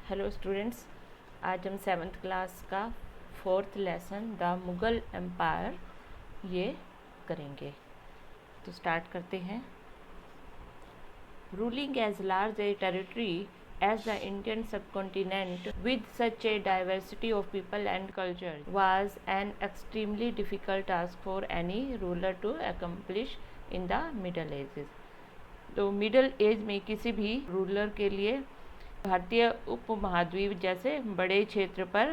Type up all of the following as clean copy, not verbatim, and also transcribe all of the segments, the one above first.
Hello students, आज हम 7th class का 4th lesson the Mughal empire ये करेंगे। तो स्टार्ट करते हैं। Ruling as large a territory as the Indian subcontinent with such a diversity of people and culture was an extremely difficult task for any ruler to accomplish in the Middle Ages। तो middle age में किसी भी ruler के लिए भारतीय उपमहाद्वीप जैसे बड़े क्षेत्र पर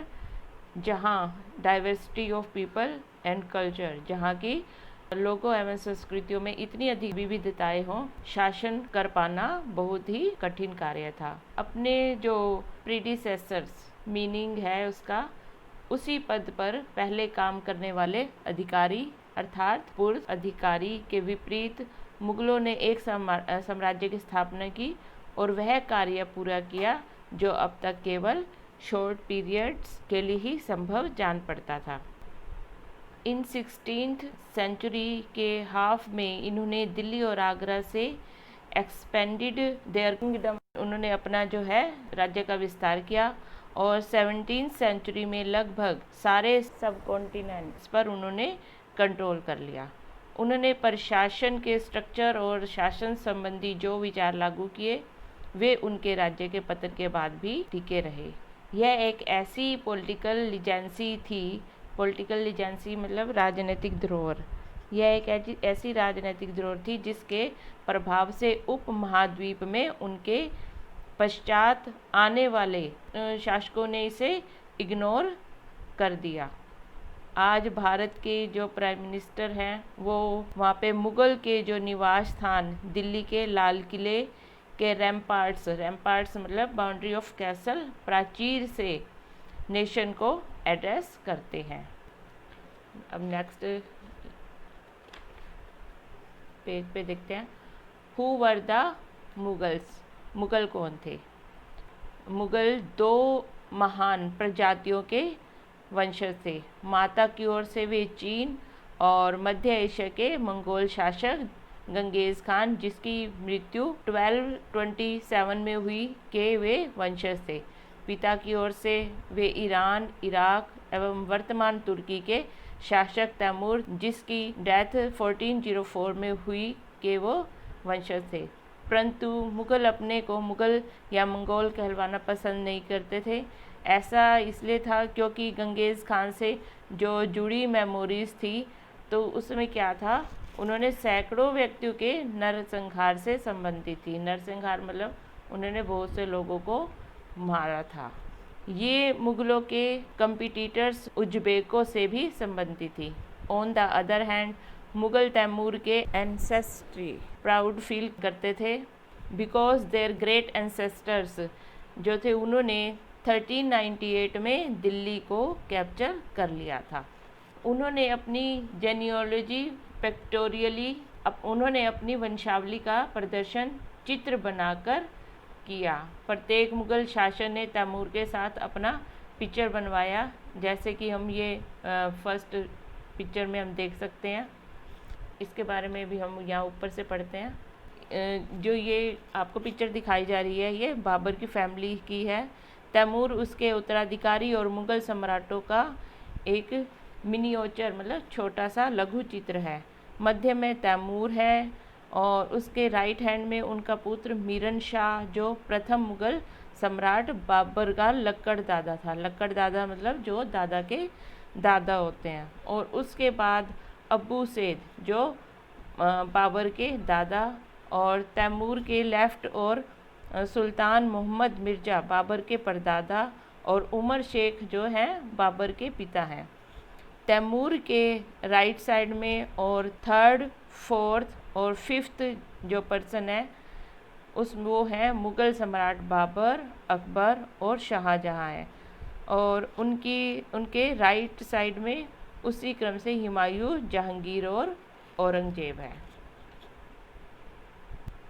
जहाँ diversity of people and culture, जहाँ की लोगों एवं संस्कृतियों में इतनी अधिक विविधताएं हों, शासन कर पाना बहुत ही कठिन कार्य था। अपने जो प्रीडिसेसर्स मीनिंग है उसका, उसी पद पर पहले काम करने वाले अधिकारी अर्थात पूर्व अधिकारी के विपरीत मुगलों ने एक साम्राज्य की स्थापना की और वह कार्य पूरा किया जो अब तक केवल शॉर्ट पीरियड्स के लिए ही संभव जान पड़ता था। इन 16th सेंचुरी के हाफ में इन्होंने दिल्ली और आगरा से एक्सपेंडेड देयर किंगडम, उन्होंने अपना जो है राज्य का विस्तार किया और 17th सेंचुरी में लगभग सारे सब कॉन्टिनेंट्स पर उन्होंने कंट्रोल कर लिया। उन्होंने प्रशासन के स्ट्रक्चर और शासन संबंधी जो विचार लागू किए वे उनके राज्य के पतन के बाद भी टिके रहे। यह एक ऐसी पॉलिटिकल लीजेंसी थी, पॉलिटिकल लीजेंसी मतलब राजनीतिक धरोहर, यह एक ऐसी राजनीतिक धरोहर थी जिसके प्रभाव से उपमहाद्वीप में उनके पश्चात आने वाले शासकों ने इसे इग्नोर कर दिया। आज भारत के जो प्राइम मिनिस्टर हैं वो वहाँ पे मुग़ल के जो निवास स्थान दिल्ली के लाल किले के रैम्पार्ट्स मतलब बाउंड्री ऑफ कैसल प्राचीर से नेशन को एड्रेस करते हैं। अब नेक्स्ट पेज पे देखते हैं। Who were the Mughals, Mughal कौन थे? मुग़ल दो महान प्रजातियों के वंशज थे। माता की ओर से वे चीन और मध्य एशिया के मंगोल शासक गंगेज खान, जिसकी मृत्यु 1227 में हुई, के वे वंशज थे। पिता की ओर से वे ईरान, इराक एवं वर्तमान तुर्की के शासक तैमूर, जिसकी डेथ 1404 में हुई, के वो वंशज थे। परंतु मुग़ल अपने को मुग़ल या मंगोल कहलवाना पसंद नहीं करते थे। ऐसा इसलिए था क्योंकि गंगेज खान से जो जुड़ी मेमोरीज थी, तो उसमें क्या था, उन्होंने सैकड़ों व्यक्तियों के नरसंहार से संबंधित थी। नरसंहार मतलब उन्होंने बहुत से लोगों को मारा था। ये मुग़लों के कंपिटिटर्स उज्बेकों से भी संबंधित थी। On the other hand Mughal Timur के एंसेस्ट्री प्राउड फील करते थे बिकॉज देयर ग्रेट एंसेस्टर्स जो थे उन्होंने 1398 में दिल्ली को कैप्चर कर लिया था। उन्होंने अपनी जेनियोलॉजी पिक्टोरियली उन्होंने अपनी वंशावली का प्रदर्शन चित्र बनाकर किया। प्रत्येक मुग़ल शासन ने तैमूर के साथ अपना पिक्चर बनवाया, जैसे कि हम ये फर्स्ट पिक्चर में हम देख सकते हैं। इसके बारे में भी हम यहाँ ऊपर से पढ़ते हैं। जो ये आपको पिक्चर दिखाई जा रही है, ये बाबर की फैमिली की है। तैमूर उसके उत्तराधिकारी और मुग़ल सम्राटों का एक मिनिएचर मतलब छोटा सा लघु चित्र है। मध्य में तैमूर है और उसके राइट हैंड में उनका पुत्र मीरन शाह, जो प्रथम मुग़ल सम्राट बाबर का लक्कड़ दादा था। लक्कड़ दादा मतलब जो दादा के दादा होते हैं। और उसके बाद अबू सैद जो बाबर के दादा, और तैमूर के लेफ्ट और सुल्तान मोहम्मद मिर्ज़ा बाबर के परदादा, और उमर शेख जो हैं बाबर के पिता हैं। तैमूर के राइट साइड में और थर्ड, फोर्थ और फिफ्थ जो पर्सन है वो हैं मुग़ल सम्राट बाबर, अकबर और शाहजहाँ हैं। और उनके राइट साइड में उसी क्रम से हुमायूं, जहांगीर और औरंगजेब है।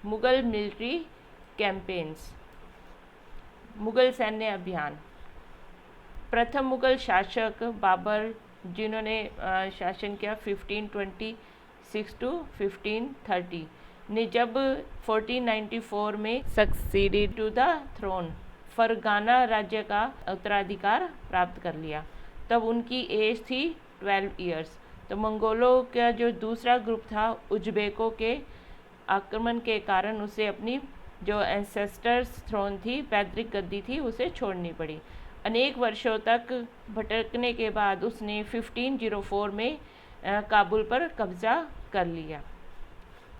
मुग़ल मिलिट्री कैंपेन्स, मुग़ल सैन्य अभियान। प्रथम मुग़ल शासक बाबर, जिन्होंने शासन किया 1526 to 1530, ने जब 1494 में succeeded to the throne, Fergana राज्य का उत्तराधिकार प्राप्त कर लिया। तब उनकी एज थी 12 ईयर्स। तो मंगोलों का जो दूसरा ग्रुप था, उज्बेकों के आक्रमण के कारण उसे अपनी जो एंसेस्टर्स थ्रोन थी, पैतृक गद्दी थी, उसे छोड़नी पड़ी। अनेक वर्षों तक भटकने के बाद उसने 1504 में काबुल पर कब्जा कर लिया।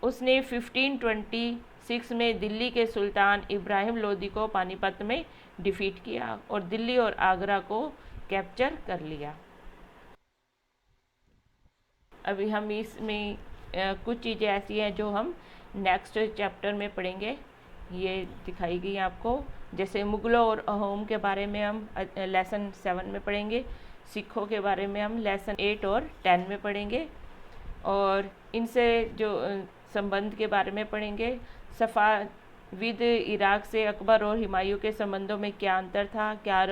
उसने 1526 में दिल्ली के सुल्तान इब्राहिम लोदी को पानीपत में डिफीट किया और दिल्ली और आगरा को कैप्चर कर लिया। अभी हम इसमें कुछ चीज़ें ऐसी हैं जो हम नेक्स्ट चैप्टर में पढ़ेंगे, ये दिखाई गई आपको। जैसे मुग़लों और अहोम के बारे में हम लेसन 7 में पढ़ेंगे, सिखों के बारे में हम लेसन 8 और 10 में पढ़ेंगे, और इनसे जो संबंध के बारे में पढ़ेंगे। सफ़ाविद इराक से अकबर और हुमायूं के संबंधों में क्या अंतर था, क्या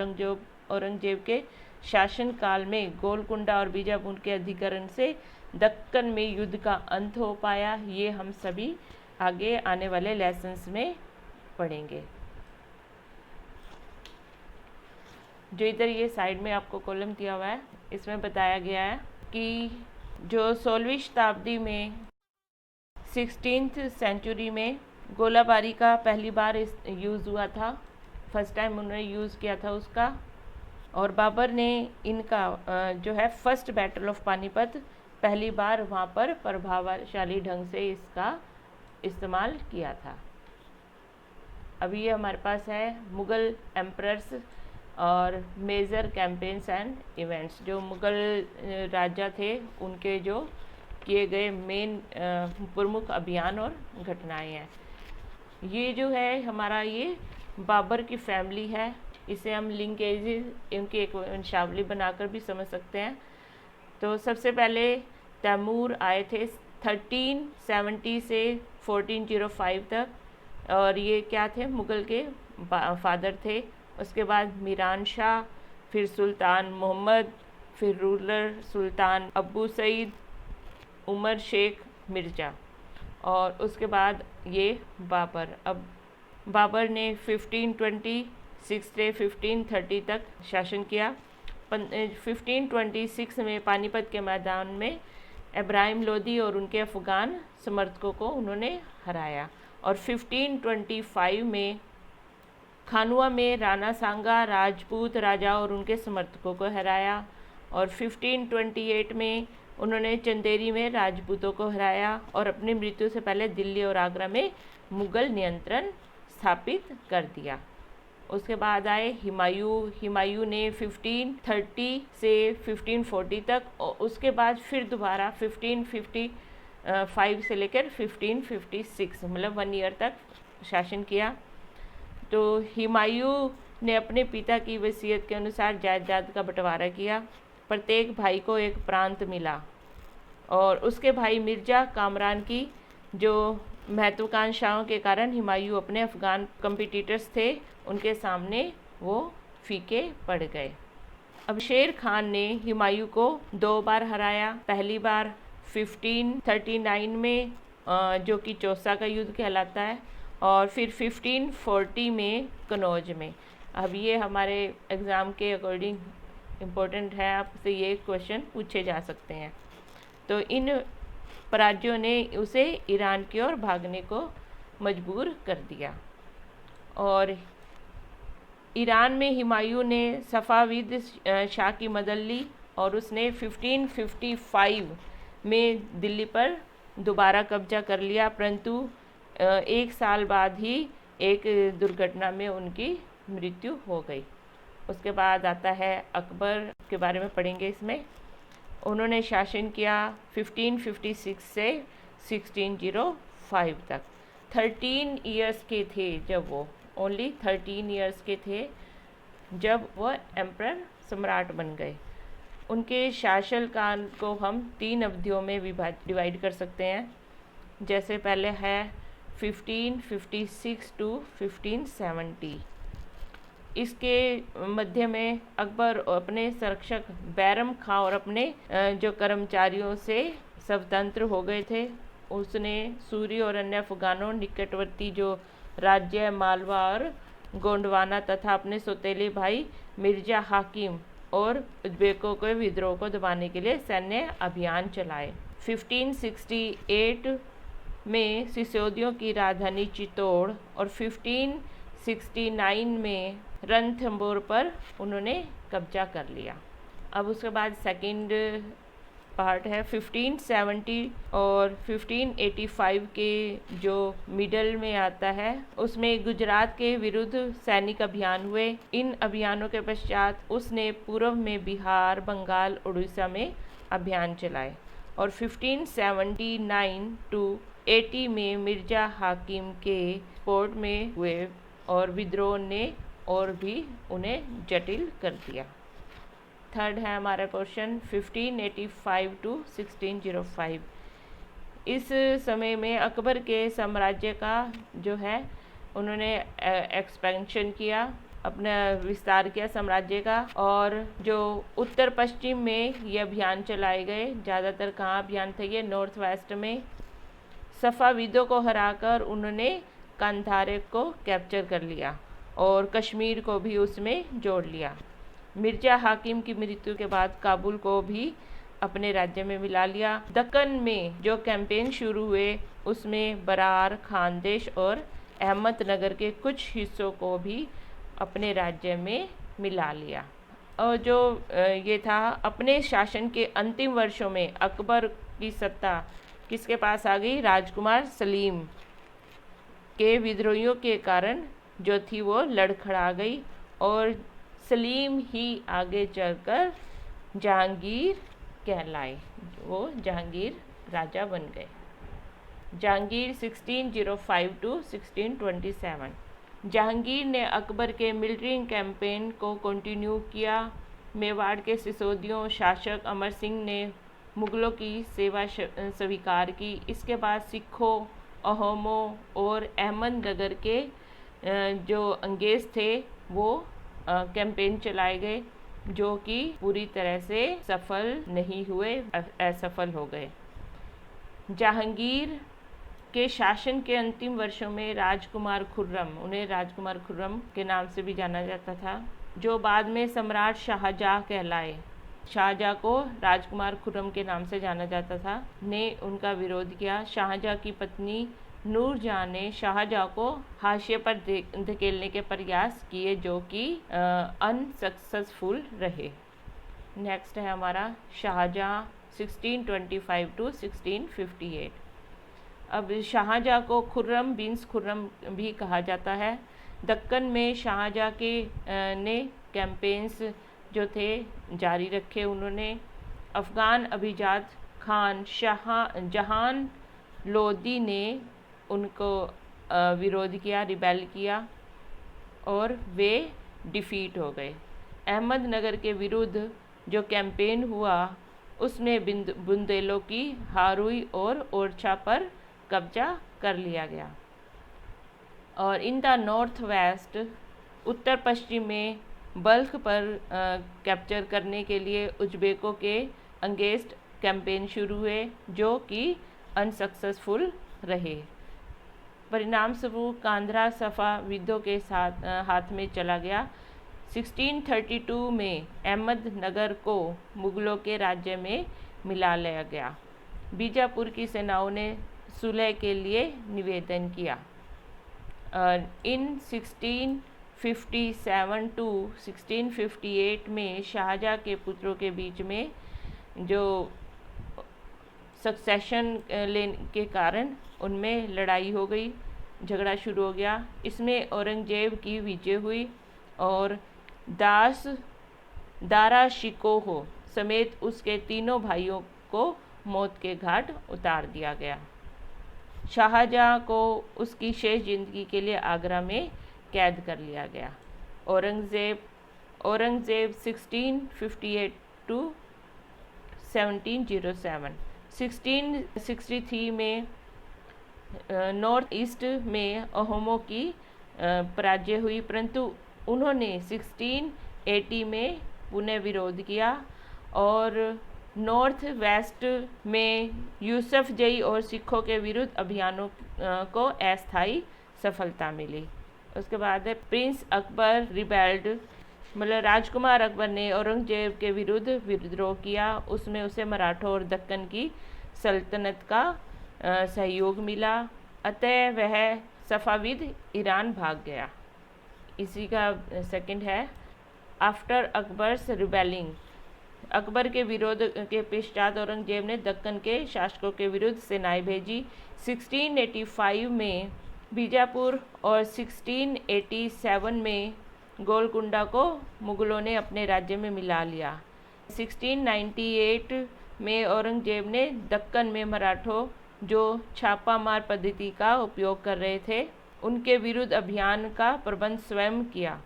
औरंगजेब के शासन काल में गोलकुंडा और बीजापुर के अधिकरण से दक्कन में युद्ध का अंत हो पाया, ये हम सभी आगे आने वाले लेसन्स में पढ़ेंगे। जो इधर ये साइड में आपको कॉलम दिया हुआ है, इसमें बताया गया है कि जो 16वीं शताब्दी में 16th सेंचुरी में गोलाबारी का पहली बार यूज़ हुआ था, फर्स्ट टाइम उन्होंने यूज़ किया था उसका, और बाबर ने इनका जो है फर्स्ट बैटल ऑफ पानीपत पहली बार वहाँ पर प्रभावशाली ढंग से इसका इस्तेमाल किया था। अभी ये हमारे पास है मुग़ल एम्परर्स और मेजर कैंपेन्स एंड इवेंट्स। जो मुग़ल राजा थे उनके जो किए गए मेन प्रमुख अभियान और घटनाएं हैं। ये जो है हमारा ये बाबर की फैमिली है, इसे हम लिंकेजेस इनकी एक वंशावली बनाकर भी समझ सकते हैं। तो सबसे पहले तैमूर आए थे 1370 से 1405 तक, और ये क्या थे, मुग़ल के फादर थे। उसके बाद मीरान शाह, फिर सुल्तान मोहम्मद, फिर रूलर सुल्तान अबू सईद, उमर शेख मिर्ज़ा, और उसके बाद ये बाबर। अब बाबर ने 1526 से 1530 तक शासन किया। 1526 में पानीपत के मैदान में इब्राहिम लोदी और उनके अफ़गान समर्थकों को उन्होंने हराया, और 1525 में खानुआ में राणा सांगा राजपूत राजा और उनके समर्थकों को हराया, और 1528 में उन्होंने चंदेरी में राजपूतों को हराया और अपनी मृत्यु से पहले दिल्ली और आगरा में मुग़ल नियंत्रण स्थापित कर दिया। उसके बाद आए हुमायूं ने 1530 से 1540 तक, और उसके बाद फिर दोबारा 1555 से लेकर 1556 मतलब 1 ईयर तक शासन किया। तो हुमायूं ने अपने पिता की वसीयत के अनुसार जायदाद का बंटवारा किया। प्रत्येक भाई को एक प्रांत मिला, और उसके भाई मिर्ज़ा कामरान की जो महत्वाकांक्षाओं के हमायूं हुमायूं अपने अफ़गान कम्पिटिटर्स थे उनके सामने वो फीके पड़ गए। अब शेर खान ने हुमायूं को 2 बार हराया। पहली बार 1539 में जो कि चौसा का युद्ध कहलाता है, और फिर 1540 में कनौज में। अब ये हमारे एग्ज़ाम के अकॉर्डिंग इम्पोर्टेंट है, आपसे ये क्वेश्चन पूछे जा सकते हैं। तो इन पराजयों ने उसे ईरान की ओर भागने को मजबूर कर दिया, और ईरान में हुमायूं ने सफ़ाविद शाह की मदद ली, और उसने 1555 में दिल्ली पर दोबारा कब्जा कर लिया, परंतु 1 साल बाद ही एक दुर्घटना में उनकी मृत्यु हो गई। उसके बाद आता है अकबर के बारे में पढ़ेंगे इसमें। उन्होंने शासन किया 1556 से 1605 तक। 13 इयर्स के थे जब वो, ओनली 13 इयर्स के थे जब वह एम्परर सम्राट बन गए। उनके शासनकाल को हम 3 अवधियों में डिवाइड कर सकते हैं। जैसे पहले है 1556 टू 1570। इसके मध्य में अकबर अपने संरक्षक बैरम खां और अपने जो कर्मचारियों से स्वतंत्र हो गए थे। उसने सूरी और अन्य अफगानों निकटवर्ती जो राज्य मालवा और गोंडवाना तथा अपने सौतेले भाई मिर्जा हाकिम और उज़्बेकों के विद्रोह को दबाने के लिए सैन्य अभियान चलाए। 1568 में सिसोदियों की राजधानी चित्तौड़ और 1569 में रणथंभौर पर उन्होंने कब्जा कर लिया। अब उसके बाद सेकंड पार्ट है 1570 और 1585 के जो मिडल में आता है, उसमें गुजरात के विरुद्ध सैनिक अभियान हुए। इन अभियानों के पश्चात उसने पूर्व में बिहार, बंगाल, उड़ीसा में अभियान चलाए और 1579 टू 80 में मिर्जा हाकिम के सपोर्ट में हुए और विद्रोह ने और भी उन्हें जटिल कर दिया। थर्ड है हमारा क्वेश्चन 1585 टू 1605। इस समय में अकबर के साम्राज्य का जो है उन्होंने एक्सपेंशन किया, अपना विस्तार किया साम्राज्य का, और जो उत्तर पश्चिम में ये अभियान चलाए गए। ज़्यादातर कहाँ अभियान थे ये? नॉर्थ वेस्ट में। सफ़ाविदों को हराकर उन्होंने कांधार को कैप्चर कर लिया और कश्मीर को भी उसमें जोड़ लिया। मिर्जा हाकिम की मृत्यु के बाद काबुल को भी अपने राज्य में मिला लिया। दक्कन में जो कैंपेन शुरू हुए उसमें बरार, खानदेश और अहमदनगर के कुछ हिस्सों को भी अपने राज्य में मिला लिया। और जो ये था, अपने शासन के अंतिम वर्षों में अकबर की सत्ता किसके पास आ गई? राजकुमार सलीम के विद्रोहियों के कारण जो थी वो लड़खड़ा गई और सलीम ही आगे चलकर जहांगीर कहलाए। वो जहांगीर राजा बन गए। जहांगीर 1605 टू 1627। जहांगीर ने अकबर के मिलिट्री कैंपेन को कंटिन्यू किया। मेवाड़ के सिसोदियों शासक अमर सिंह ने मुगलों की सेवा स्वीकार की। इसके बाद सिखों, अहोमों और अहमदनगर के जो अंग्रेज थे वो कैंपेन चलाए गए, जो कि पूरी तरह से सफल नहीं हुए, असफल हो गए। जहांगीर के शासन के अंतिम वर्षों में राजकुमार खुर्रम, उन्हें राजकुमार खुर्रम के नाम से भी जाना जाता था, जो बाद में सम्राट शाहजहाँ कहलाए, शाहजहाँ को राजकुमार खुर्रम के नाम से जाना जाता था, ने उनका विरोध किया। शाहजहाँ की पत्नी नूरजहाँ ने शाहजहाँ को हाशिए पर धकेलने के प्रयास किए, जो कि अनसक्सेसफुल रहे। नेक्स्ट है हमारा शाहजहाँ 1625 टू 1658। अब शाहजहाँ को खुर्रम बिन्स खुर्रम भी कहा जाता है। दक्कन में शाहजहाँ के ने कैंपेन्स जो थे जारी रखे। उन्होंने अफ़गान अभिजात खान जहान लोदी ने उनको विरोध किया, रिबेल किया और वे डिफीट हो गए। अहमदनगर के विरुद्ध जो कैंपेन हुआ उसमें बुंदेलों की हारुई और ओरछा पर कब्जा कर लिया गया। और इन द नॉर्थ वेस्ट, उत्तर पश्चिम में बल्ख पर कैप्चर करने के लिए उज़्बेकों के अगेंस्ट कैंपेन शुरू हुए, जो कि अनसक्सेसफुल रहे। परिणाम स्वरूप कांधार सफ़ाविदों के साथ हाथ में चला गया। 1632 में अहमदनगर को मुगलों के राज्य में मिला लिया गया। बीजापुर की सेनाओं ने सुलह के लिए निवेदन किया। इन 1657 टू 1658 में शाहजहाँ के पुत्रों के बीच में जो सक्सेशन लेने के कारण उनमें लड़ाई हो गई, झगड़ा शुरू हो गया। इसमें औरंगजेब की विजय हुई और दारा शिकोह समेत उसके तीनों भाइयों को मौत के घाट उतार दिया गया। शाहजहाँ को उसकी शेष जिंदगी के लिए आगरा में कैद कर लिया गया। औरंगजेब 1658 टू 1707। 1663 में नॉर्थ ईस्ट में अहोमों की पराजय हुई, परंतु उन्होंने 1680 में पुनः विरोध किया और नॉर्थ वेस्ट में यूसुफजई और सिखों के विरुद्ध अभियानों को अस्थायी सफलता मिली। उसके बाद है प्रिंस अकबर रिबेल्ड, मतलब राजकुमार अकबर ने औरंगजेब के विरुद्ध विद्रोह किया, उसमें उसे मराठों और दक्कन की सल्तनत का सहयोग मिला, अतः वह सफ़ाविद ईरान भाग गया। इसी का सेकंड है आफ्टर अकबर्स रिबेलिंग, अकबर के विरोध के पश्चात औरंगजेब ने दक्कन के शासकों के विरुद्ध सेनाएं भेजी। 1685 में बीजापुर और 1687 में गोलकुंडा को मुगलों ने अपने राज्य में मिला लिया। 1698 में औरंगजेब ने दक्कन में मराठों जो छापामार पद्धति का उपयोग कर रहे थे उनके विरुद्ध अभियान का प्रबंध स्वयं किया।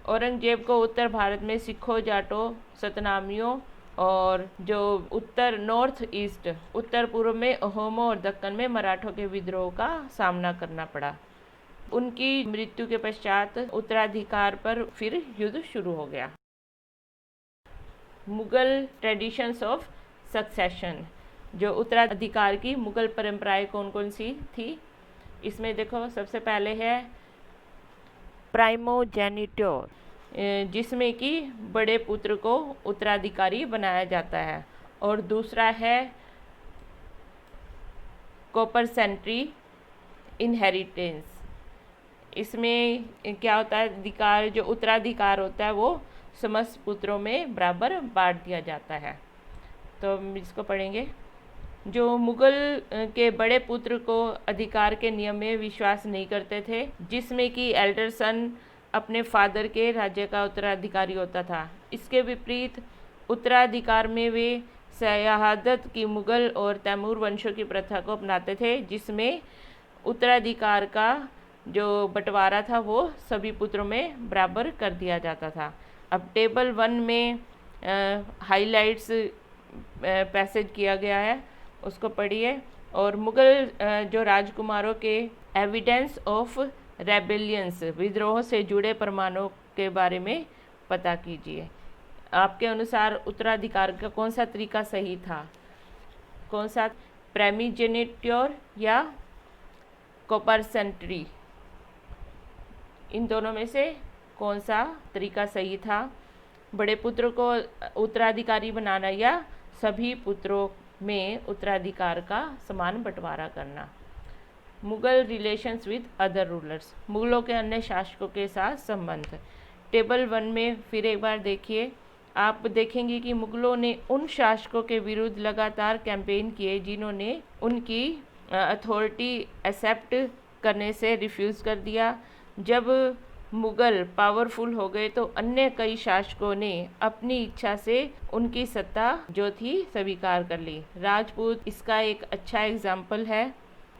औरंगजेब को उत्तर भारत में सिखों, जाटों, सतनामियों और जो उत्तर नॉर्थ ईस्ट उत्तर पूर्व में अहोमों और दक्कन में मराठों के विद्रोह का सामना करना पड़ा। उनकी मृत्यु के पश्चात उत्तराधिकार पर फिर युद्ध शुरू हो गया। मुगल ट्रेडिशंस ऑफ सक्सेशन, जो उत्तराधिकार की मुगल परंपराएं कौन कौन सी थी, इसमें देखो सबसे पहले है प्राइमोजेनिट्योर, जिसमें कि बड़े पुत्र को उत्तराधिकारी बनाया जाता है, और दूसरा है कोपरसेंट्री इनहेरिटेंस। इसमें क्या होता है, अधिकार जो उत्तराधिकार होता है वो समस्त पुत्रों में बराबर बांट दिया जाता है। तो हम इसको पढ़ेंगे। जो मुगल के बड़े पुत्र को अधिकार के नियम में विश्वास नहीं करते थे, जिसमें कि एल्डर सन अपने फादर के राज्य का उत्तराधिकारी होता था। इसके विपरीत उत्तराधिकार में वे शहादत की मुगल और तैमूर वंशों की प्रथा को अपनाते थे, जिसमें उत्तराधिकार का जो बंटवारा था वो सभी पुत्रों में बराबर कर दिया जाता था। अब टेबल 1 में हाइलाइट्स पैसेज किया गया है, उसको पढ़िए। और मुगल जो राजकुमारों के एविडेंस ऑफ रेबेलियंस, विद्रोह से जुड़े प्रमाणों के बारे में पता कीजिए। आपके अनुसार उत्तराधिकार का कौन सा तरीका सही था? कौन सा, प्राइमोजेनिट्योर या कोपरसेंट्री? इन दोनों में से कौन सा तरीका सही था? बड़े पुत्र को उत्तराधिकारी बनाना या सभी पुत्रों में उत्तराधिकार का समान बंटवारा करना? Mughal relations with other rulers, मुगलों के अन्य शासकों के साथ संबंध। टेबल 1 में फिर एक बार देखिए, आप देखेंगे कि मुगलों ने उन शासकों के विरुद्ध लगातार कैंपेन किए जिन्होंने उनकी अथॉरिटी एक्सेप्ट करने से रिफ्यूज़ कर दिया। जब मुगल पावरफुल हो गए तो अन्य कई शासकों ने अपनी इच्छा से उनकी सत्ता जो थी स्वीकार कर ली। राजपूत इसका एक अच्छा एग्जाम्पल है।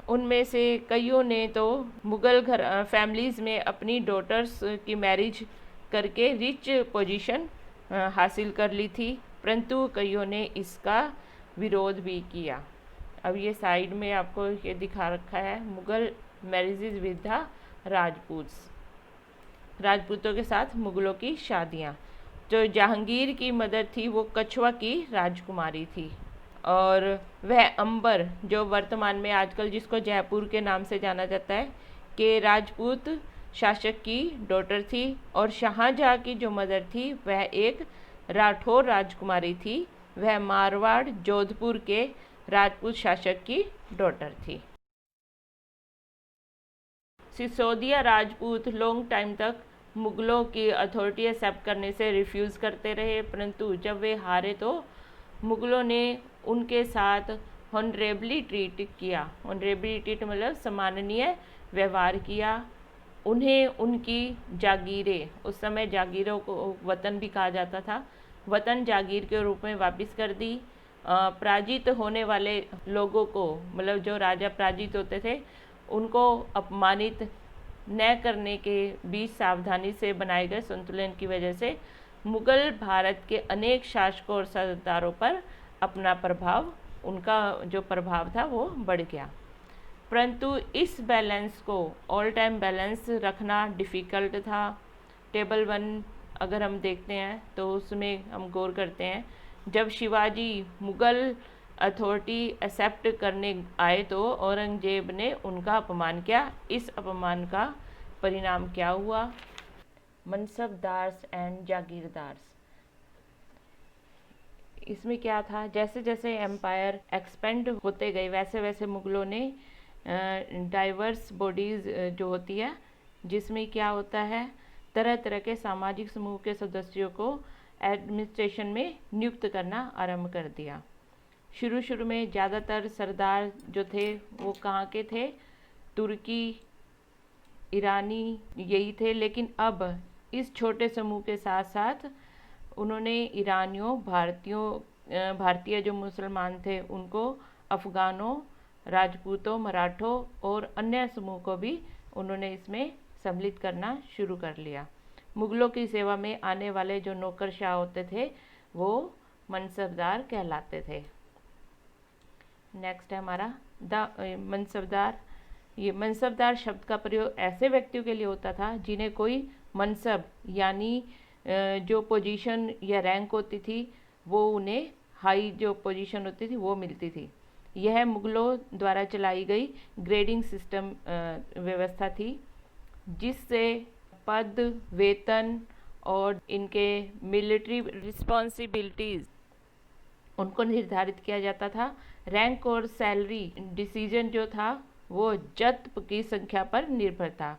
उनमें से कईयों ने तो मुगल घर फैमिलीज़ में अपनी डॉटर्स की मैरिज करके रिच पोजीशन हासिल कर ली थी, परंतु कईयों ने इसका विरोध भी किया। अब ये साइड में आपको ये दिखा रखा है, मुगल मैरिजेज विद द राजपूत्स, राजपूतों के साथ मुगलों की शादियाँ। जो जहांगीर की मदर थी वो कछवा की राजकुमारी थी, और वह अंबर जो वर्तमान में आजकल जिसको जयपुर के नाम से जाना जाता है के राजपूत शासक की डॉटर थी। और शाहजहाँ की जो मदर थी वह एक राठौर राजकुमारी थी, वह मारवाड़ जोधपुर के राजपूत शासक की डॉटर थी। सिसोदिया राजपूत लॉन्ग टाइम तक मुगलों की अथॉरिटी एक्सेप्ट करने से रिफ्यूज़ करते रहे, परंतु जब वे हारे तो मुगलों ने उनके साथ ऑनरेबली ट्रीट किया। ऑनरेबली ट्रीट मतलब सम्माननीय व्यवहार किया। उन्हें उनकी जागीरें, उस समय जागीरों को वतन भी कहा जाता था, वतन जागीर के रूप में वापस कर दी। पराजित होने वाले लोगों को, मतलब जो राजा पराजित होते थे उनको अपमानित न करने के बीच सावधानी से बनाए गए संतुलन की वजह से मुगल भारत के अनेक शासकों और सरदारों पर अपना प्रभाव, उनका जो प्रभाव था वो बढ़ गया। परंतु इस बैलेंस को, ऑल टाइम बैलेंस रखना डिफ़िकल्ट था। टेबल 1 अगर हम देखते हैं तो उसमें हम गौर करते हैं, जब शिवाजी मुगल अथॉरिटी एक्सेप्ट करने आए तो औरंगजेब ने उनका अपमान किया। इस अपमान का परिणाम क्या हुआ? मनसबदार्स एंड जागीरदार्स। इसमें क्या था, जैसे जैसे एम्पायर एक्सपेंड होते गए वैसे वैसे मुगलों ने डाइवर्स बॉडीज जो होती है, जिसमें क्या होता है, तरह तरह के सामाजिक समूह के सदस्यों को एडमिनिस्ट्रेशन में नियुक्त करना आरंभ कर दिया। शुरू शुरू में ज़्यादातर सरदार जो थे वो कहाँ के थे? तुर्की, ईरानी यही थे। लेकिन अब इस छोटे समूह के साथ साथ उन्होंने ईरानियों, भारतीय जो मुसलमान थे उनको, अफ़गानों, राजपूतों, मराठों और अन्य समूह को भी उन्होंने इसमें सम्मिलित करना शुरू कर लिया। मुगलों की सेवा में आने वाले जो नौकरशाह होते थे वो मनसबदार कहलाते थे। नेक्स्ट है हमारा मनसबदार। ये मनसबदार शब्द का प्रयोग ऐसे व्यक्तियों के लिए होता था जिन्हें कोई मनसब यानी जो पोजीशन या रैंक होती थी वो उन्हें हाई जो पोजीशन होती थी वो मिलती थी। यह मुगलों द्वारा चलाई गई ग्रेडिंग सिस्टम व्यवस्था थी, जिससे पद, वेतन और इनके मिलिट्री रिस्पॉन्सिबिलिटीज़ उनको निर्धारित किया जाता था। रैंक और सैलरी डिसीजन जो था वो जत की संख्या पर निर्भर था।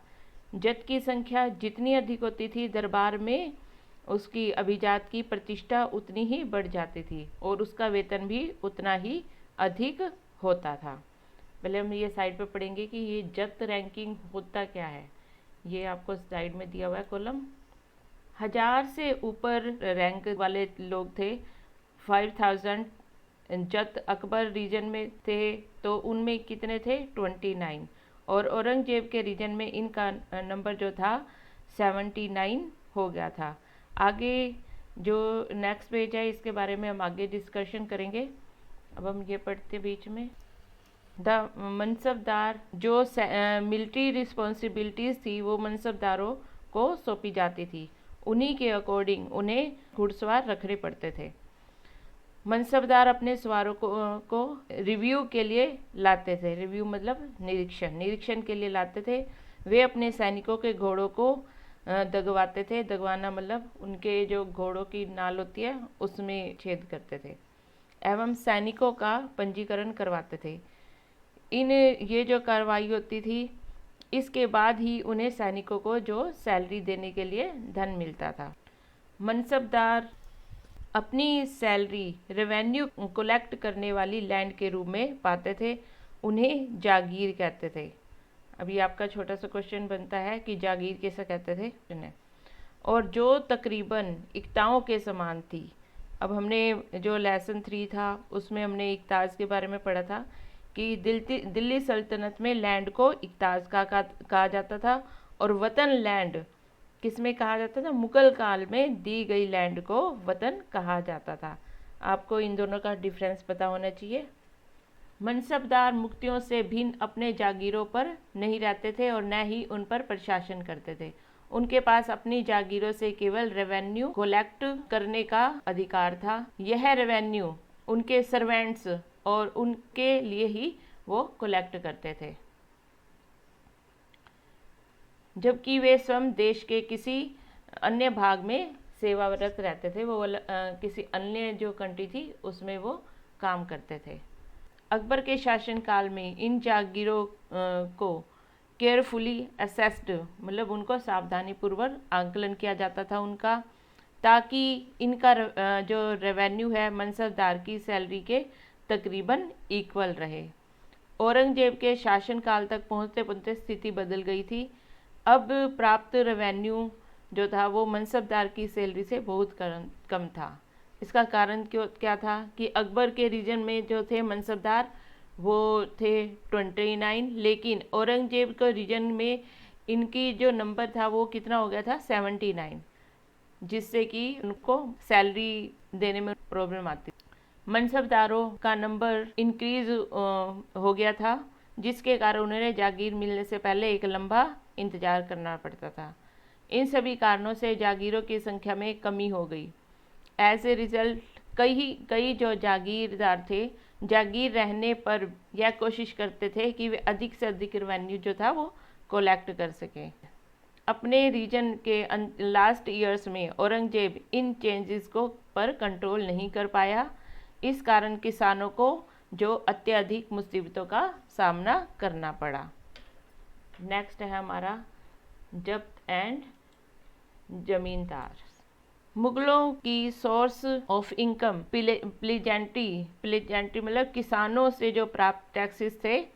जत की संख्या जितनी अधिक होती थी, दरबार में उसकी अभिजात की प्रतिष्ठा उतनी ही बढ़ जाती थी और उसका वेतन भी उतना ही अधिक होता था। पहले हम ये साइड पे पढ़ेंगे कि ये जत रैंकिंग होता क्या है। ये आपको साइड में दिया हुआ है कॉलम। 1000 से ऊपर रैंक वाले लोग थे। 5000 जत अकबर रीजन में थे तो उनमें कितने थे? 29। और औरंगजेब के रीजन में इनका नंबर जो था 79 हो गया था। आगे जो नेक्स्ट पेज है इसके बारे में हम आगे डिस्कशन करेंगे। अब हम ये पढ़ते बीच में। द मनसबदार जो मिलिट्री रिस्पॉन्सिबिलिटीज़ थी वो मनसबदारों को सौंपी जाती थी। उन्हीं के अकॉर्डिंग उन्हें घुड़सवार रखने पड़ते थे। मनसबदार अपने सवारों को रिव्यू के लिए लाते थे। रिव्यू मतलब निरीक्षण के लिए लाते थे। वे अपने सैनिकों के घोड़ों को दगवाते थे। दगवाना मतलब उनके जो घोड़ों की नाल होती है उसमें छेद करते थे एवं सैनिकों का पंजीकरण करवाते थे। ये जो कार्रवाई होती थी इसके बाद ही उन्हें सैनिकों को जो सैलरी देने के लिए धन मिलता था। मनसबदार अपनी सैलरी रेवेन्यू कलेक्ट करने वाली लैंड के रूप में पाते थे। उन्हें जागीर कहते थे। अभी आपका छोटा सा क्वेश्चन बनता है कि जागीर कैसे कहते थे उन्हें, और जो तकरीबन इक्ताओं के समान थी। अब हमने जो लेसन 3 था उसमें हमने इक्ताज के बारे में पढ़ा था कि दिल्ली सल्तनत में लैंड को इक्ताज कहा जाता था और वतन लैंड किस में कहा जाता था? मुगल काल में दी गई लैंड को वतन कहा जाता था। आपको इन दोनों का डिफरेंस पता होना चाहिए। मनसबदार मुक्तियों से भिन्न अपने जागीरों पर नहीं रहते थे और न ही उन पर प्रशासन करते थे। उनके पास अपनी जागीरों से केवल रेवेन्यू कलेक्ट करने का अधिकार था। यह रेवेन्यू उनके सर्वेंट्स और उनके लिए ही वो कलेक्ट करते थे, जबकि वे स्वयं देश के किसी अन्य भाग में सेवारत रहते थे। वो किसी अन्य जो कंट्री थी उसमें वो काम करते थे। अकबर के शासनकाल में इन जागीरों को केयरफुली असेस्ड मतलब उनको सावधानी पूर्वक आंकलन किया जाता था उनका, ताकि इनका जो रेवेन्यू है मनसबदार की सैलरी के तकरीबन इक्वल रहे। औरंगजेब के शासनकाल तक पहुँचते पहुँचते स्थिति बदल गई थी। अब प्राप्त रेवेन्यू जो था वो मनसबदार की सैलरी से बहुत कम था। इसका कारण क्या था कि अकबर के रीजन में जो थे मनसबदार वो थे 29, लेकिन औरंगजेब के रीजन में इनकी जो नंबर था वो कितना हो गया था? 79, जिससे कि उनको सैलरी देने में प्रॉब्लम आती। मनसबदारों का नंबर इंक्रीज हो गया था, जिसके कारण उन्हें जागीर मिलने से पहले एक लंबा इंतजार करना पड़ता था। इन सभी कारणों से जागीरों की संख्या में कमी हो गई। एज ए रिजल्ट कई जो जागीरदार थे जागीर रहने पर यह कोशिश करते थे कि वे अधिक से अधिक रेवेन्यू जो था वो कलेक्ट कर सकें। अपने रीजन के लास्ट ईयर्स में औरंगजेब इन चेंजेस को पर कंट्रोल नहीं कर पाया। इस कारण किसानों को जो अत्यधिक मुसीबतों का सामना करना पड़ा। नेक्स्ट है हमारा जब्त एंड जमींदार। मुगलों की सोर्स ऑफ इनकम प्लीजेंट्री मतलब किसानों से जो प्राप्त टैक्सेस थे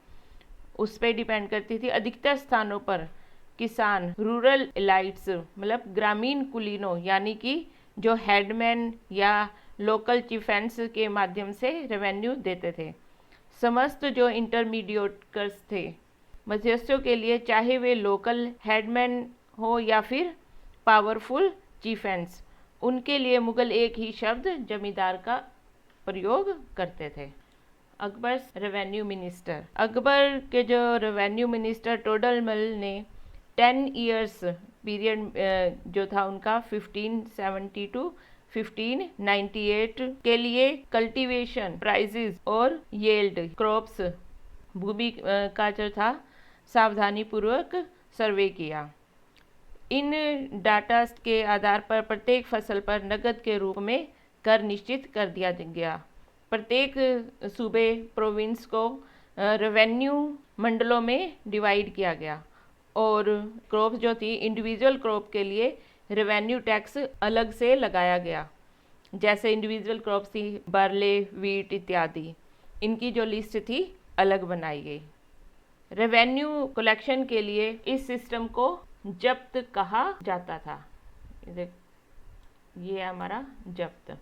उस पर डिपेंड करती थी। अधिकतर स्थानों पर किसान रूरल एलाइट्स मतलब ग्रामीण कुलीनों यानी कि जो हेडमैन या लोकल चिफेंस के माध्यम से रेवेन्यू देते थे। समस्त जो इंटरमीडिएटर्स थे मध्यस्थों के लिए, चाहे वे लोकल हेडमैन हो या फिर पावरफुल चिफेंस, उनके लिए मुगल एक ही शब्द जमींदार का प्रयोग करते थे। Akbar revenue minister. अकबर के जो रेवेन्यू मिनिस्टर टोडरमल ने 10 इयर्स पीरियड जो था उनका 1570 टू 1598 के लिए कल्टीवेशन, प्राइसेस और येल्ड क्रॉप्स भूमि का जो था सावधानी पूर्वक सर्वे किया। इन डाटा के आधार पर प्रत्येक फसल पर नकद के रूप में कर निश्चित कर दिया गया। प्रत्येक सूबे प्रोविंस को रेवेन्यू मंडलों में डिवाइड किया गया और क्रॉप जो थी इंडिविजुअल क्रॉप के लिए रेवेन्यू टैक्स अलग से लगाया गया। जैसे इंडिविजुअल क्रॉप थी बार्ले, वीट इत्यादि, इनकी जो लिस्ट थी अलग बनाई गई। रेवेन्यू कलेक्शन के लिए इस सिस्टम को जब्त कहा जाता था। ये हमारा जब्त।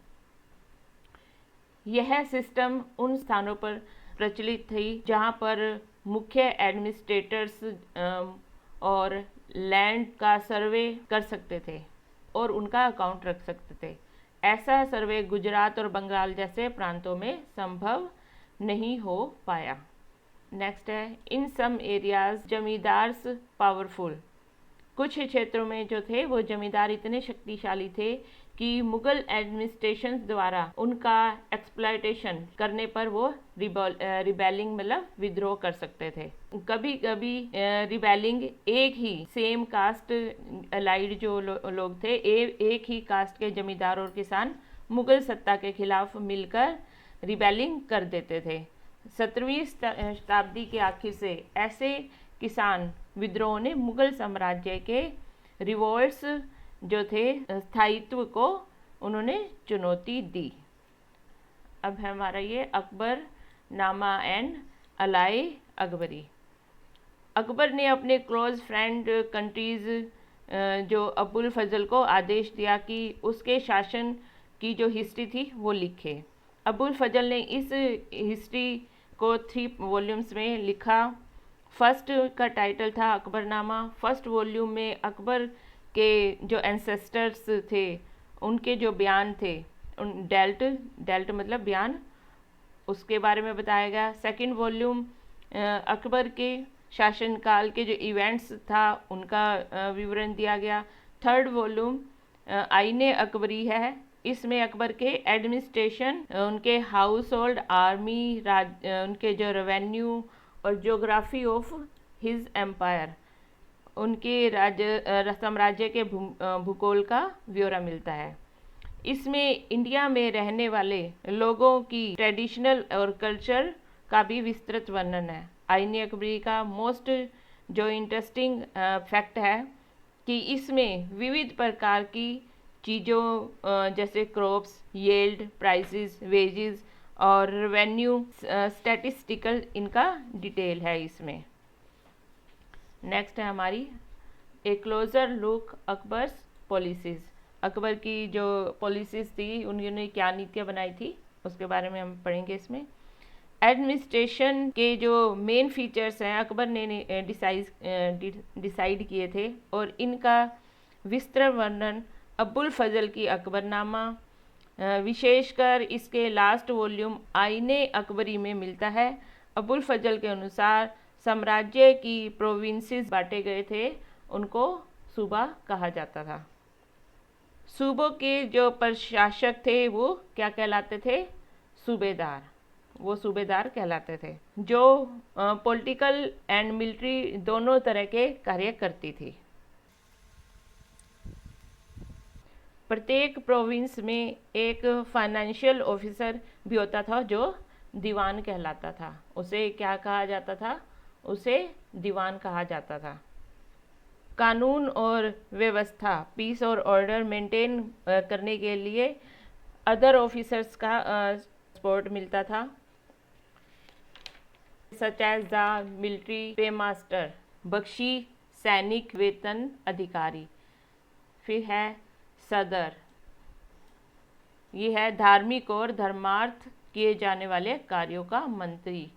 यह सिस्टम उन स्थानों पर प्रचलित थी जहां पर मुख्य एडमिनिस्ट्रेटर्स और लैंड का सर्वे कर सकते थे और उनका अकाउंट रख सकते थे। ऐसा सर्वे गुजरात और बंगाल जैसे प्रांतों में संभव नहीं हो पाया। नेक्स्ट है इन सम एरियाज जमींदार्स पावरफुल। कुछ क्षेत्रों में जो थे वो जमींदार इतने शक्तिशाली थे कि मुगल एडमिनिस्ट्रेशन द्वारा उनका एक्सप्लॉयटेशन करने पर वो रिबेलिंग मतलब विद्रोह कर सकते थे। कभी कभी रिबेलिंग एक ही सेम कास्ट अलाइड जो लोग थे, एक ही कास्ट के जमींदार और किसान मुगल सत्ता के खिलाफ मिलकर रिबेलिंग कर देते थे। 17वीं शताब्दी के आखिर से ऐसे किसान विद्रोह ने मुगल साम्राज्य के रिवोल्ट्स जो थे स्थायित्व को उन्होंने चुनौती दी। अब है हमारा ये अकबर नामा एंड अलाई अकबरी। अकबर ने अपने क्लोज फ्रेंड कंट्रीज जो अबुल फजल को आदेश दिया कि उसके शासन की जो हिस्ट्री थी वो लिखे। अबुल फजल ने इस हिस्ट्री को 3 वॉल्यूम्स में लिखा। फर्स्ट का टाइटल था अकबरनामा। फर्स्ट वॉल्यूम में अकबर के जो एंसेस्टर्स थे उनके जो बयान थे, डेल्ट मतलब बयान, उसके बारे में बताया गया। सेकंड वॉल्यूम अकबर के शासनकाल के जो इवेंट्स था उनका विवरण दिया गया। थर्ड वॉल्यूम आईने अकबरी है। इसमें अकबर के एडमिनिस्ट्रेशन, उनके हाउस होल्ड, आर्मी, उनके जो रेवेन्यू और ज्योग्राफी ऑफ हिज एम्पायर, उनके साम्राज्य के भूगोल का ब्यौरा मिलता है। इसमें इंडिया में रहने वाले लोगों की ट्रेडिशनल और कल्चर का भी विस्तृत वर्णन है। आईने अकबरी का मोस्ट जो इंटरेस्टिंग फैक्ट है कि इसमें विविध प्रकार की चीज़ों जैसे क्रॉप्स, येल्ड, प्राइसेस, वेजेस और रेवेन्यू स्टैटिस्टिकल इनका डिटेल है इसमें। नेक्स्ट है हमारी A closure look Akbar's policies. Akbar की जो पॉलिसीज़ थी उन्होंने क्या नीतियाँ बनाई थी उसके बारे में हम पढ़ेंगे इसमें। एडमिनिस्ट्रेशन के जो मेन फीचर्स हैं अकबर ने डिसाइड किए थे और इनका विस्तृत वर्णन अबुल फजल की अकबरनामा, विशेषकर इसके लास्ट वॉल्यूम आईने अकबरी में मिलता है। अबुल फजल के अनुसार साम्राज्य की प्रोविंसेस बांटे गए थे, उनको सूबा कहा जाता था। सूबों के जो प्रशासक थे वो क्या कहलाते थे? सूबेदार। वो सूबेदार कहलाते थे जो पॉलिटिकल एंड मिलिट्री दोनों तरह के कार्य करती थी। प्रत्येक प्रोविंस में एक फाइनेंशियल ऑफिसर भी होता था जो दीवान कहलाता था। उसे क्या कहा जाता था? उसे दीवान कहा जाता था। कानून और व्यवस्था, पीस और ऑर्डर मेंटेन करने के लिए अदर ऑफिसर्स का सपोर्ट मिलता था, सच एज द मिलिट्री पे मास्टर, बख्शी सैनिक वेतन अधिकारी। फिर है सदर, ये है धार्मिक और धर्मार्थ किए जाने वाले कार्यों का मंत्री।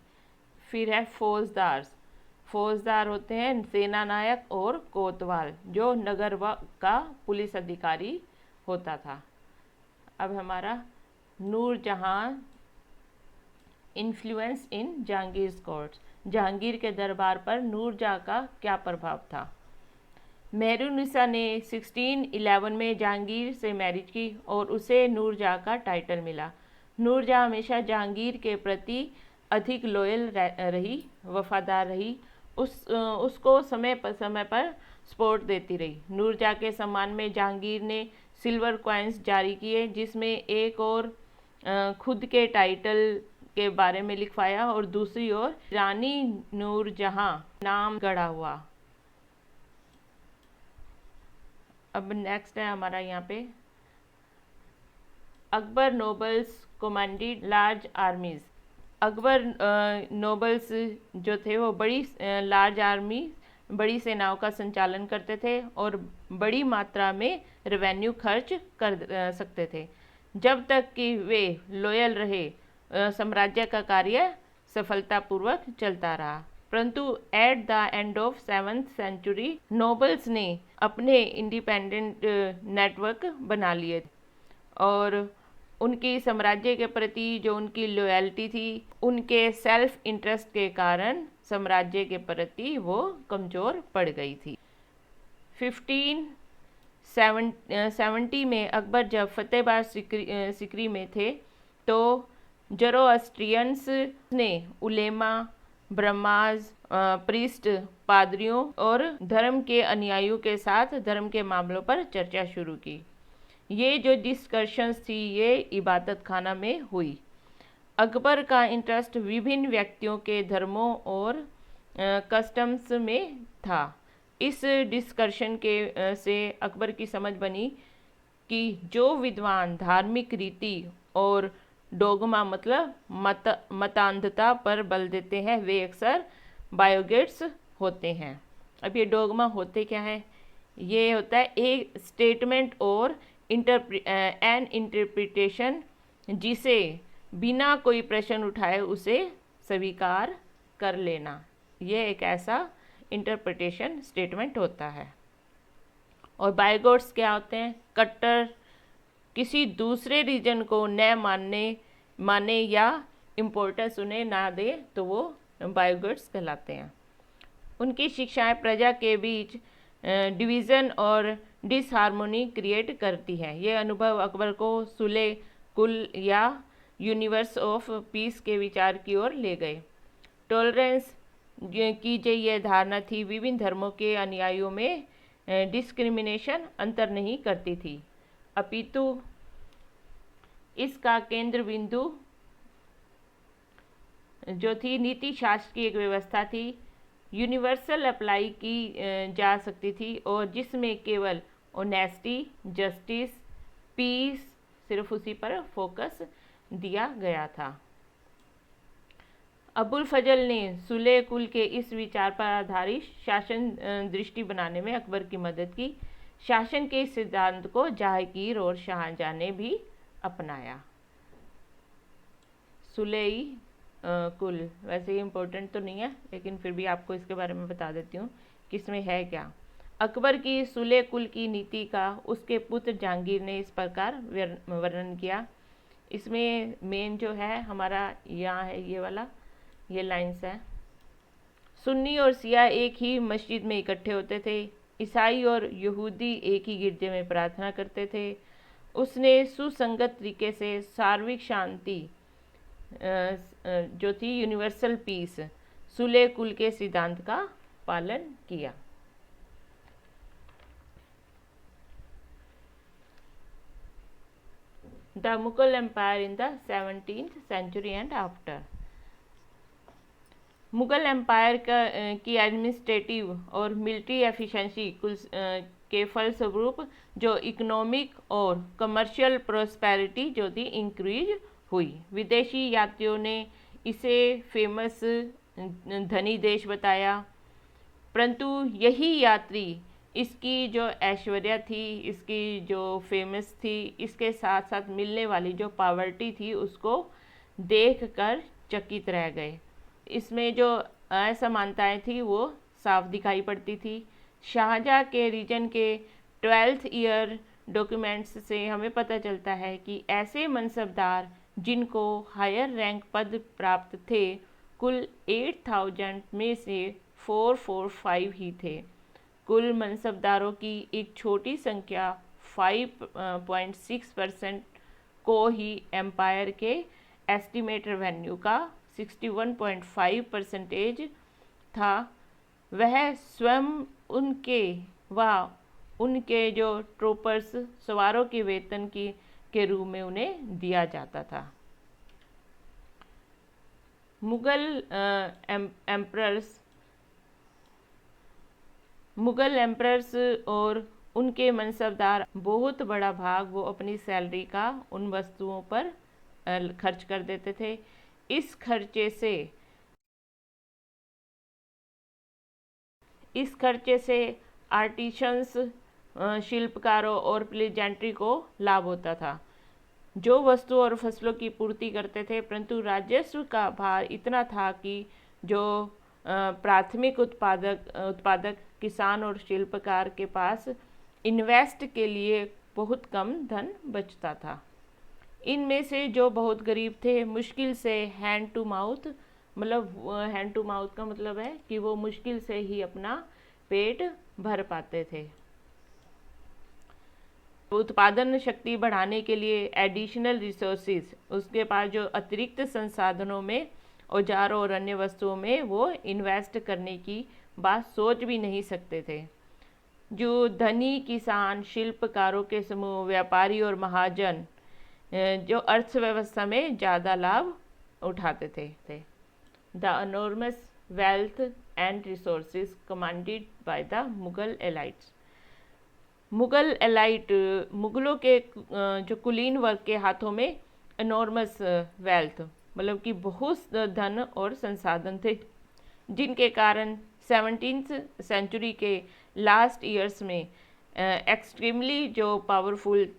फिर है फौजदार, फौजदार होते हैं सेना नायक और कोतवाल, जो नगर का पुलिस अधिकारी होता था। अब हमारा Nurjahan influence in Jahangir courts, Jahangir के दरबार पर नूरजहां का क्या प्रभाव था? मेहरुनिसा ने 1611 में जहांगीर से मैरिज की और उसे नूरजहां का टाइटल मिला। नूरजहां हमेशा जहांगीर के प्रति अधिक लॉयल रही, वफादार रही, उसको समय पर सपोर्ट देती रही। नूरजहां के सम्मान में जहांगीर ने सिल्वर कॉइन्स जारी किए, जिसमें एक और खुद के टाइटल के बारे में लिखवाया और दूसरी ओर रानी नूरजहां नाम गढ़ा हुआ। अब नेक्स्ट है हमारा यहाँ पे Akbar nobles commanded large आर्मीज। Akbar nobles जो थे वो बड़ी लार्ज आर्मी, बड़ी सेनाओं का संचालन करते थे और बड़ी मात्रा में रेवेन्यू खर्च कर सकते थे। जब तक कि वे लॉयल रहे, साम्राज्य का कार्य सफलतापूर्वक चलता रहा। परंतु at the end of 7th century nobles ने अपने इंडिपेंडेंट नेटवर्क बना लिए और उनकी साम्राज्य के प्रति जो उनकी लॉयल्टी थी, उनके सेल्फ इंटरेस्ट के कारण साम्राज्य के प्रति वो कमज़ोर पड़ गई थी। 1570 में अकबर जब फतेहबाद सिकरी में थे तो ज़ोरोअस्ट्रियंस ने उलेमा, ब्रह्माज, प्रीस्ट, पादरियों और धर्म के अनुयायियों के साथ धर्म के मामलों पर चर्चा शुरू की। ये जो डिस्कशंस थी ये इबादत खाना में हुई। अकबर का इंटरेस्ट विभिन्न व्यक्तियों के धर्मों और कस्टम्स में था। इस डिस्कशन के से अकबर की समझ बनी कि जो विद्वान धार्मिक रीति और डोगमा मतलब मतांधता पर बल देते हैं वे अक्सर बायोगेट्स होते हैं। अब ये डोगमा होते क्या है? ये होता है एक स्टेटमेंट और एन इंटरप्रिटेशन जिसे बिना कोई प्रश्न उठाए उसे स्वीकार कर लेना। ये एक ऐसा इंटरप्रिटेशन स्टेटमेंट होता है। और बायोगेट्स क्या होते हैं? कट्टर, किसी दूसरे रीजन को न माने या इम्पोर्टेंस उन्हें ना दे तो वो बायोगेट्स कहलाते हैं। उनकी शिक्षाएं प्रजा के बीच डिवीज़न और डिसहार्मोनी क्रिएट करती है। ये अनुभव अकबर को सुले कुल या यूनिवर्स ऑफ पीस के विचार की ओर ले गए। टॉलरेंस की जो ये धारणा थी विभिन्न धर्मों के अनुयायियों में डिस्क्रिमिनेशन अंतर नहीं करती थी, अपितु इसका केंद्र बिंदु जो थी नीति शास्त्र की एक व्यवस्था थी, यूनिवर्सल अप्लाई की जा सकती थी और जिसमें केवल ऑनेस्टी, जस्टिस, पीस सिर्फ उसी पर फोकस दिया गया था। अबुल फजल ने सुले कुल के इस विचार पर आधारित शासन दृष्टि बनाने में अकबर की मदद की। शासन के सिद्धांत को जहांगीर और शाहजहां ने भी अपनाया। सुलेई कुल वैसे ही इम्पोर्टेंट तो नहीं है, लेकिन फिर भी आपको इसके बारे में बता देती हूँ कि इसमें है क्या। अकबर की सुले कुल की नीति का उसके पुत्र जहांगीर ने इस प्रकार वर्णन किया। इसमें मेन जो है हमारा यहाँ है ये वाला, ये लाइन्स है। सुन्नी और सिया एक ही मस्जिद में इकट्ठे होते थे। ईसाई और यहूदी एक ही गिरजे में प्रार्थना करते थे। उसने सुसंगत तरीके से सार्वत्रिक शांति जो थी यूनिवर्सल पीस सुले कुल के सिद्धांत का पालन किया। The Mughal empire in the 17th century and after. Mughal empire की एडमिनिस्ट्रेटिव और मिलिट्री एफिशिएंसी के फलस्वरूप जो इकोनॉमिक और कमर्शियल प्रोस्पेरिटी जो थी इंक्रीज हुई। विदेशी यात्रियों ने इसे फेमस धनी देश बताया, परंतु यही यात्री इसकी जो ऐश्वर्या थी, इसकी जो फेमस थी, इसके साथ साथ मिलने वाली जो पावर्टी थी उसको देखकर चकित रह गए। इसमें जो असमानताएं थी वो साफ दिखाई पड़ती थी। शाहजहाँ के रीजन के 12th ईयर डॉक्यूमेंट्स से हमें पता चलता है कि ऐसे मनसबदार जिनको हायर रैंक पद प्राप्त थे कुल 8000 में से 445 ही थे। कुल मनसबदारों की एक छोटी संख्या 5.6% को ही एम्पायर के एस्टिमेट रेवेन्यू का 61.5% था। वह स्वयं उनके जो ट्रूपर्स सवारों के वेतन के रूप में उन्हें दिया जाता था। मुगल एम्परर्स और उनके मनसबदार बहुत बड़ा भाग वो अपनी सैलरी का उन वस्तुओं पर खर्च कर देते थे। इस खर्चे से आर्टिशंस, शिल्पकारों और प्लेजेंट्री को लाभ होता था, जो वस्तु और फसलों की पूर्ति करते थे, परंतु राजस्व का भार इतना था कि जो प्राथमिक उत्पादक किसान और शिल्पकार के पास इन्वेस्ट के लिए बहुत कम धन बचता था। इनमें से जो बहुत गरीब थे मुश्किल से हैंड टू माउथ का मतलब है कि वो मुश्किल से ही अपना पेट भर पाते थे। उत्पादन शक्ति बढ़ाने के लिए एडिशनल रिसोर्सेज, उसके पास जो अतिरिक्त संसाधनों में, औजारों और अन्य वस्तुओं में वो इन्वेस्ट करने की बात सोच भी नहीं सकते थे। जो धनी किसान, शिल्पकारों के समूह, व्यापारी और महाजन जो अर्थव्यवस्था में ज़्यादा लाभ उठाते थे। The enormous wealth and resources commanded by the Mughal elites. मुगलों के जो कुलीन वर्ग के हाथों में एनॉर्मस वेल्थ मतलब कि बहुत धन और संसाधन थे, जिनके कारण 17th सेंचुरी के लास्ट ईयर्स में एक्सट्रीमली जो पावरफुल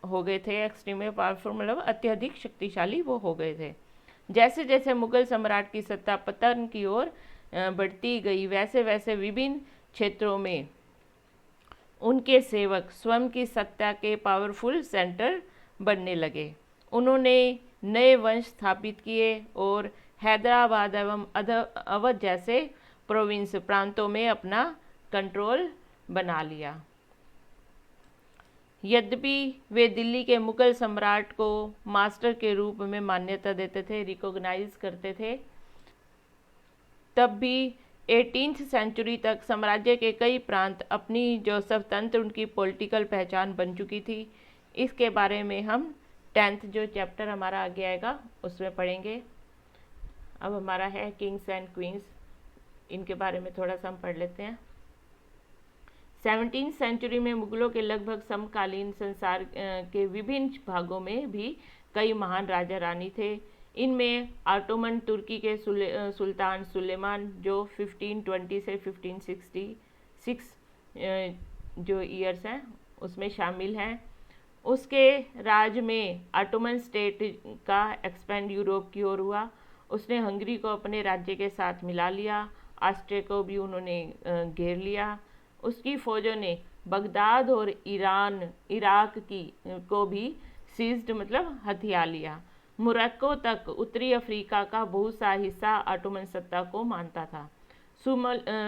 हो गए थे। एक्सट्रीमली पावरफुल मतलब अत्यधिक शक्तिशाली वो हो गए थे। जैसे जैसे मुगल सम्राट की सत्ता पतन की ओर बढ़ती गई, वैसे वैसे विभिन्न क्षेत्रों में उनके सेवक स्वयं की सत्ता के पावरफुल सेंटर बनने लगे। उन्होंने नए वंश स्थापित किए और हैदराबाद एवं अवध जैसे प्रोविंस प्रांतों में अपना कंट्रोल बना लिया। यद्यपि वे दिल्ली के मुगल सम्राट को मास्टर के रूप में मान्यता देते थे, रिकॉग्नाइज करते थे, तब भी 18th सेंचुरी तक साम्राज्य के कई प्रांत अपनी जो स्वतंत्र उनकी पॉलिटिकल पहचान बन चुकी थी। इसके बारे में हम 10th जो चैप्टर हमारा आगे आएगा उसमें पढ़ेंगे। अब हमारा है किंग्स एंड क्वींस, इनके बारे में थोड़ा सा हम पढ़ लेते हैं। 17th सेंचुरी में मुगलों के लगभग समकालीन संसार के विभिन्न भागों में भी कई महान राजा रानी थे। इनमें ऑटोमन तुर्की के सुल्तान सुलेमान जो 1520 से 1566 जो ईयर्स हैं उसमें शामिल हैं। उसके राज में ऑटोमन स्टेट का एक्सपेंड यूरोप की ओर हुआ। उसने हंगरी को अपने राज्य के साथ मिला लिया, ऑस्ट्रिया को भी उन्होंने घेर लिया। उसकी फौजों ने बगदाद और इराक को भी सीज्ड मतलब हथिया लिया। मोरक्को तक उत्तरी अफ्रीका का बहुत सा हिस्सा ऑटोमन सत्ता को मानता था।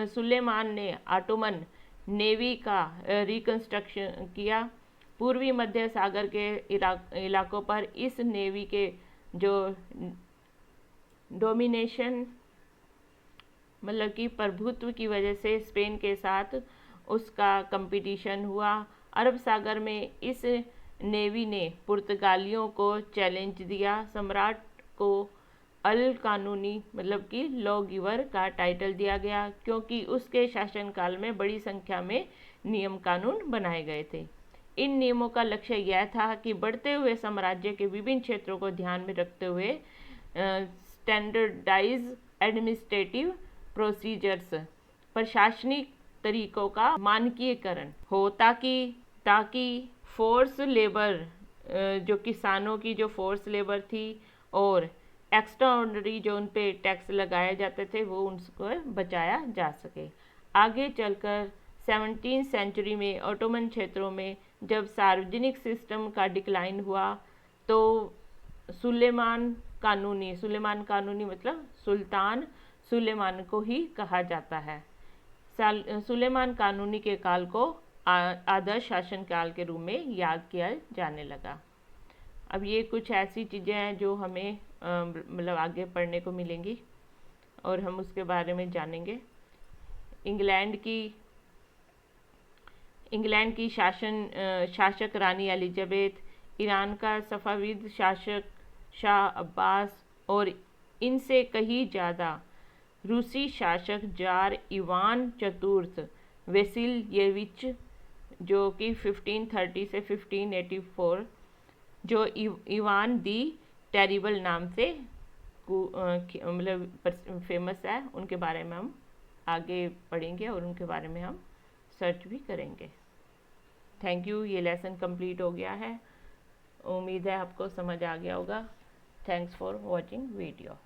सुलेमान ने ऑटोमन नेवी का रिकंस्ट्रक्शन किया। पूर्वी मध्य सागर के इलाकों पर इस नेवी के जो डोमिनेशन मतलब कि प्रभुत्व की वजह से स्पेन के साथ उसका कंपटीशन हुआ। अरब सागर में इस नेवी ने पुर्तगालियों को चैलेंज दिया। सम्राट को अल कानूनी मतलब कि लॉ गिवर का टाइटल दिया गया क्योंकि उसके शासनकाल में बड़ी संख्या में नियम कानून बनाए गए थे। इन नियमों का लक्ष्य यह था कि बढ़ते हुए साम्राज्य के विभिन्न क्षेत्रों को ध्यान में रखते हुए स्टैंडर्डाइज एडमिनिस्ट्रेटिव प्रोसीजर्स प्रशासनिक तरीकों का मानकीकरण हो ताकि फोर्स लेबर जो किसानों की जो फोर्स लेबर थी और एक्स्ट्राऑर्डिनरी जो उन पे टैक्स लगाए जाते थे वो उनको बचाया जा सके। आगे चलकर 17वीं सेंचुरी में ऑटोमन क्षेत्रों में जब सार्वजनिक सिस्टम का डिक्लाइन हुआ तो सुलेमान कानूनी मतलब सुल्तान सुलेमान को ही कहा जाता है। सुलेमान कानूनी के काल को आदर्श शासन काल के रूप में याद किया जाने लगा। अब ये कुछ ऐसी चीज़ें हैं जो हमें मतलब आगे पढ़ने को मिलेंगी और हम उसके बारे में जानेंगे। इंग्लैंड की शासक रानी एलिजाबेथ, ईरान का सफ़ाविद शासक शाह अब्बास और इनसे कहीं ज़्यादा रूसी शासक जार इवान चतुर्थ वेसिलिएविच जो कि 1530 से 1584 जो इवान दी टेरिबल नाम से मतलब फेमस है, उनके बारे में हम आगे पढ़ेंगे और उनके बारे में हम सर्च भी करेंगे। Thank you. ये लेसन कंप्लीट हो गया है। उम्मीद है आपको समझ आ गया होगा। Thanks for watching video.